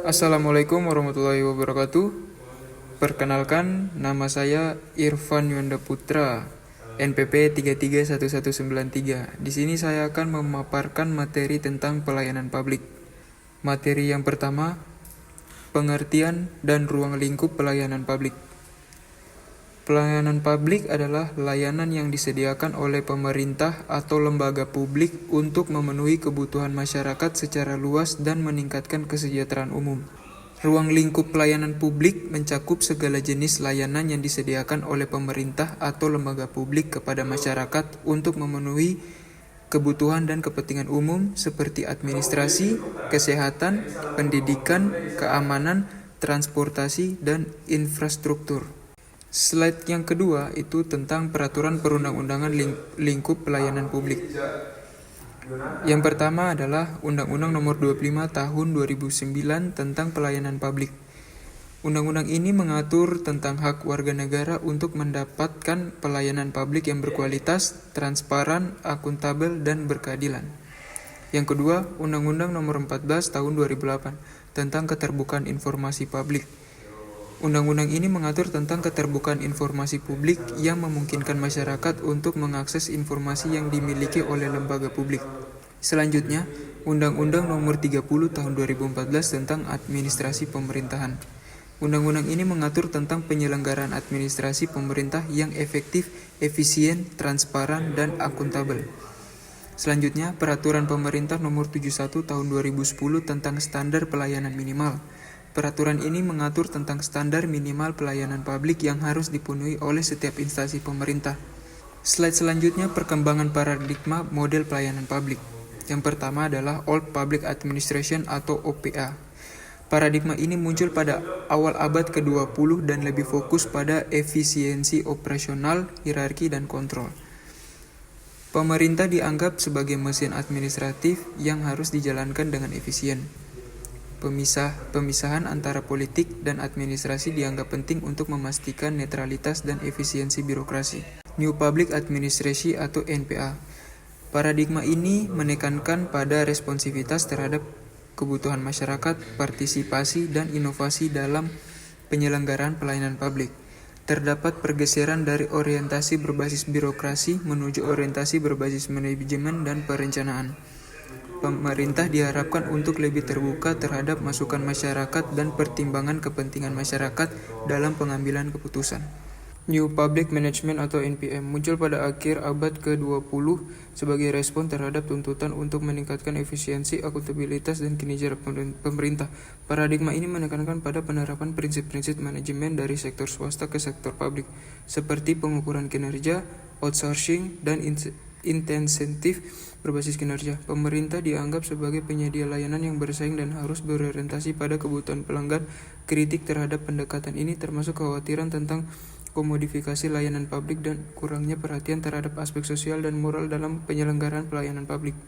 Assalamualaikum warahmatullahi wabarakatuh. Perkenalkan, nama saya Irfan Yuanda Putra, NPP 331193. Di sini saya akan memaparkan materi tentang pelayanan publik. Materi yang pertama, pengertian dan ruang lingkup pelayanan publik. Pelayanan publik adalah layanan yang disediakan oleh pemerintah atau lembaga publik untuk memenuhi kebutuhan masyarakat secara luas dan meningkatkan kesejahteraan umum. Ruang lingkup pelayanan publik mencakup segala jenis layanan yang disediakan oleh pemerintah atau lembaga publik kepada masyarakat untuk memenuhi kebutuhan dan kepentingan umum seperti administrasi, kesehatan, pendidikan, keamanan, transportasi, dan infrastruktur. Slide yang kedua itu tentang peraturan perundang-undangan lingkup pelayanan publik. Yang pertama adalah Undang-Undang Nomor 25 Tahun 2009 tentang Pelayanan Publik. Undang-undang ini mengatur tentang hak warga negara untuk mendapatkan pelayanan publik yang berkualitas, transparan, akuntabel, dan berkeadilan. Yang kedua, Undang-Undang Nomor 14 Tahun 2008 tentang Keterbukaan Informasi Publik. Undang-undang ini mengatur tentang keterbukaan informasi publik yang memungkinkan masyarakat untuk mengakses informasi yang dimiliki oleh lembaga publik. Selanjutnya, Undang-Undang Nomor 30 Tahun 2014 tentang Administrasi Pemerintahan. Undang-undang ini mengatur tentang penyelenggaraan administrasi pemerintah yang efektif, efisien, transparan, dan akuntabel. Selanjutnya, Peraturan Pemerintah Nomor 71 Tahun 2010 tentang Standar Pelayanan Minimal. Peraturan ini mengatur tentang standar minimal pelayanan publik yang harus dipenuhi oleh setiap instansi pemerintah. Slide selanjutnya perkembangan paradigma model pelayanan publik. Yang pertama adalah Old Public Administration atau OPA. Paradigma ini muncul pada awal abad ke-20 dan lebih fokus pada efisiensi operasional, hierarki, dan kontrol. Pemerintah dianggap sebagai mesin administratif yang harus dijalankan dengan efisien. Pemisahan antara politik dan administrasi dianggap penting untuk memastikan netralitas dan efisiensi birokrasi. New Public Administration atau NPA. Paradigma ini menekankan pada responsivitas terhadap kebutuhan masyarakat, partisipasi, dan inovasi dalam penyelenggaraan pelayanan publik. Terdapat pergeseran dari orientasi berbasis birokrasi menuju orientasi berbasis manajemen dan perencanaan. Pemerintah diharapkan untuk lebih terbuka terhadap masukan masyarakat dan pertimbangan kepentingan masyarakat dalam pengambilan keputusan. New Public Management atau NPM muncul pada akhir abad ke-20 sebagai respon terhadap tuntutan untuk meningkatkan efisiensi, akuntabilitas, dan kinerja pemerintah. Paradigma ini menekankan pada penerapan prinsip-prinsip manajemen dari sektor swasta ke sektor publik, seperti pengukuran kinerja, outsourcing, dan insentif berbasis kinerja. Pemerintah dianggap sebagai penyedia layanan yang bersaing dan harus berorientasi pada kebutuhan pelanggan. Kritik terhadap pendekatan ini termasuk kekhawatiran tentang komodifikasi layanan publik dan kurangnya perhatian terhadap aspek sosial dan moral dalam penyelenggaraan pelayanan publik.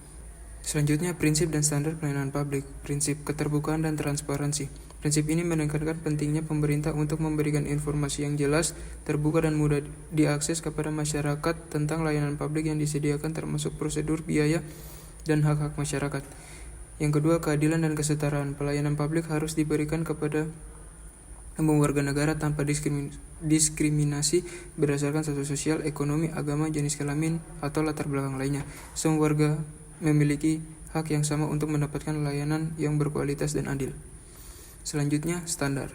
Selanjutnya, prinsip dan standar pelayanan publik. Prinsip keterbukaan dan transparansi. Prinsip ini menekankan pentingnya pemerintah untuk memberikan informasi yang jelas, terbuka, dan mudah diakses kepada masyarakat tentang layanan publik yang disediakan, termasuk prosedur, biaya, dan hak-hak masyarakat. Yang kedua, keadilan dan kesetaraan. Pelayanan publik harus diberikan kepada semua warga negara tanpa diskriminasi berdasarkan status sosial, ekonomi, agama, jenis kelamin, atau latar belakang lainnya. Semua warga memiliki hak yang sama untuk mendapatkan layanan yang berkualitas dan adil. Selanjutnya, standar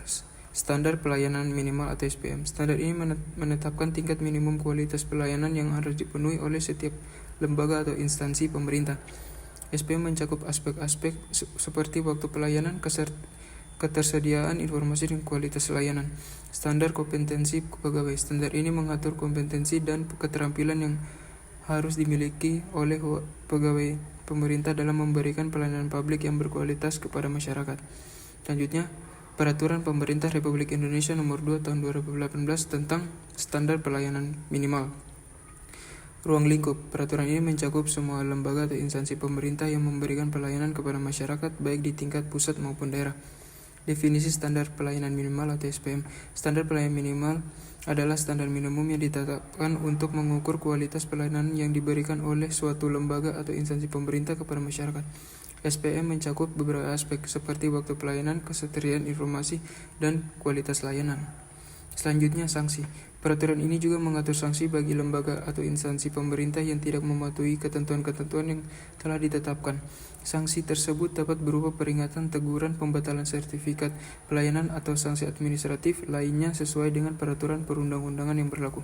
pelayanan minimal atau SPM. Standar ini menetapkan tingkat minimum kualitas pelayanan yang harus dipenuhi oleh setiap lembaga atau instansi pemerintah. SPM mencakup aspek-aspek seperti waktu pelayanan, ketersediaan informasi, dan kualitas layanan. Standar kompetensi pegawai. Standar ini mengatur kompetensi dan keterampilan yang harus dimiliki oleh pegawai pemerintah dalam memberikan pelayanan publik yang berkualitas kepada masyarakat. Selanjutnya, Peraturan Pemerintah Republik Indonesia Nomor 2 Tahun 2018 tentang Standar Pelayanan Minimal. Ruang lingkup. Peraturan ini mencakup semua lembaga atau instansi pemerintah yang memberikan pelayanan kepada masyarakat baik di tingkat pusat maupun daerah. Definisi standar pelayanan minimal atau SPM. Standar pelayanan minimal adalah standar minimum yang ditetapkan untuk mengukur kualitas pelayanan yang diberikan oleh suatu lembaga atau instansi pemerintah kepada masyarakat. SPM mencakup beberapa aspek seperti waktu pelayanan, ketersediaan informasi, dan kualitas layanan. Selanjutnya, sanksi. Peraturan ini juga mengatur sanksi bagi lembaga atau instansi pemerintah yang tidak mematuhi ketentuan-ketentuan yang telah ditetapkan. Sanksi tersebut dapat berupa peringatan, teguran, pembatalan sertifikat pelayanan, atau sanksi administratif lainnya sesuai dengan peraturan perundang-undangan yang berlaku.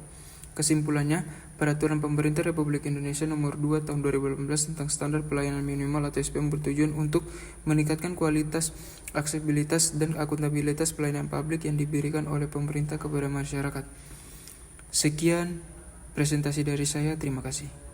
Kesimpulannya, Peraturan Pemerintah Republik Indonesia Nomor 2 Tahun 2018 tentang Standar Pelayanan Minimal atau SPM bertujuan untuk meningkatkan kualitas, aksesibilitas, dan akuntabilitas pelayanan publik yang diberikan oleh pemerintah kepada masyarakat. Sekian presentasi dari saya, terima kasih.